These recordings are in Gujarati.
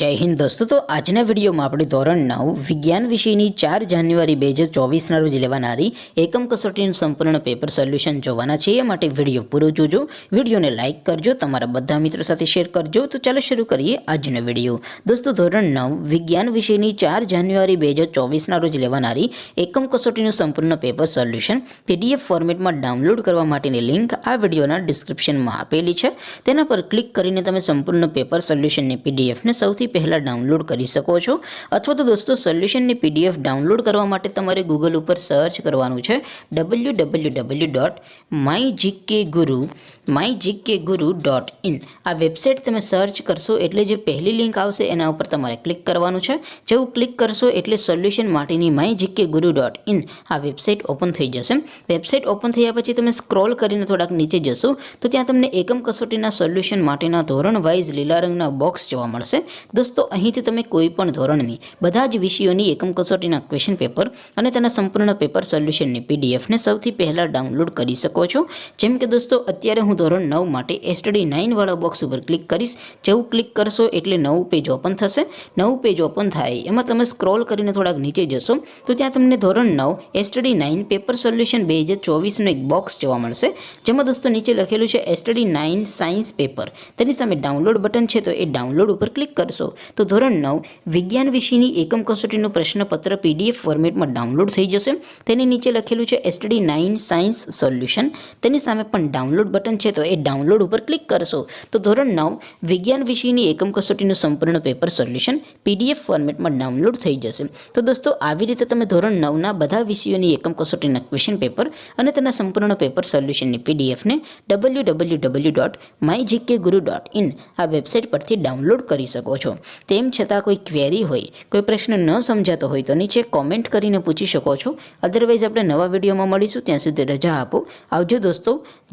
जय हिंद दोस्तों। तो आजना वीडियो में આપણે ધોરણ 9 વિજ્ઞાન વિષયની 4 જાન્યુઆરી 2024 ના રોજ લેવાનારી એકમ કસોટીનું સંપૂર્ણ પેપર સોલ્યુશન જોવાના છે। એ માટે વિડિયો પૂરો જોજો, વિડિયોને લાઈક કરજો, તમારા બધા મિત્રો સાથે શેર કરજો। તો ચાલો શરૂ કરીએ આજનો વિડિયો। દોસ્તો ધોરણ 9 વિજ્ઞાન વિષયની 4 જાન્યુઆરી 2024 ના રોજ લેવાનારી એકમ કસોટીનું સંપૂર્ણ પેપર સોલ્યુશન પીડીએફ ફોર્મેટમાં ડાઉનલોડ કરવા માટેની લિંક આ વિડિયોના ડિસ્ક્રિપ્શનમાં આપેલી છે। તેના પર ક્લિક કરીને તમે સંપૂર્ણ પેપર સોલ્યુશનની પીડીએફને સૌથી પહેલા डाउनलॉड कर सको छो। अथवा तो दोस्तों सोल्यूशन ने पीडीएफ डाउनलॉड करवा माटे तमारे गूगल पर सर्च करवानुं छे www.mygkguru.in। आ वेबसाइट तमे सर्च करशो एटले जे पहली लिंक आवशे एना उपर तमारे क्लिक करवानुं छे। जेवुं क्लिक करशो एटले सोल्यूशन माटेनी mygkguru.in आ वेबसाइट ओपन थई जशे। वेबसाइट ओपन थया पछी तमे स्क्रॉल करीने थोड़ाक नीचे जशो तो त्यां तमने एकम कसोटीना सोल्यूशन माटेना धोरण वाइज लीला रंगना बॉक्स जोवा मळशे। दोस्तों અહીંથી તમે કોઈપણ ધોરણની બધા જ વિષયોની એકમ કસોટીના ક્વેશ્ચન પેપર અને તેના સંપૂર્ણ પેપર સોલ્યુશનની પીડીએફને સૌથી પહેલા ડાઉનલોડ કરી શકો છો। જેમ કે દોસ્તો અત્યારે હું ધોરણ 9 માટે એસટીડી 9 વાળા બોક્સ ઉપર ક્લિક કરીશ। જેવું ક્લિક કરશો એટલે નવું પેજ ઓપન થશે। નવું પેજ ઓપન થાય એમાં તમે સ્ક્રોલ કરીને થોડાક નીચે જશો તો ત્યાં તમને ધોરણ 9 એસટીડી 9 પેપર સોલ્યુશન 2024 નો એક બોક્સ જોવા મળશે। જેમાં દોસ્તો નીચે લખેલું છે એસટીડી 9 સાયન્સ પેપર। તેની સામે ડાઉનલોડ બટન છે તો એ ડાઉનલોડ ઉપર ક્લિક કરશો तो ધોરણ 9 વિજ્ઞાન વિષયની એકમ કસોટીનું પ્રશ્નપત્ર પીડીએફ ફોર્મેટમાં ડાઉનલોડ થઈ જશે। તેની નીચે લખેલું છે એસટીડી 9 સાયન્સ સોલ્યુશન। તેની સામે પણ ડાઉનલોડ બટન છે તો એ ડાઉનલોડ ઉપર ક્લિક કરશો તો ધોરણ 9 વિજ્ઞાન વિષયની એકમ કસોટીનું સંપૂર્ણ પેપર સોલ્યુશન પીડીએફ ફોર્મેટમાં ડાઉનલોડ થઈ જશે। તો દોસ્તો આવી રીતે તમે ધોરણ 9 ના બધા વિષયોની એકમ કસોટીના ક્વેશ્ચન પેપર અને તેના સંપૂર્ણ પેપર સોલ્યુશનની પીડીએફને www.mygkguru.in આ વેબસાઇટ પરથી ડાઉનલોડ કરી શકો છો। તેમ છતાં કોઈ ક્વેરી હોય, કોઈ પ્રશ્ન ન સમજાતો હોય તો નીચે કોમેન્ટ કરીને પૂછી શકો છો। અધરવાઇઝ આપણે નવા વિડીયોમાં મળીશું, ત્યાં સુધી રજા આપો। આવજો દોસ્તો।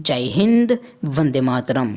જય હિન્દ, વંદે માતરમ।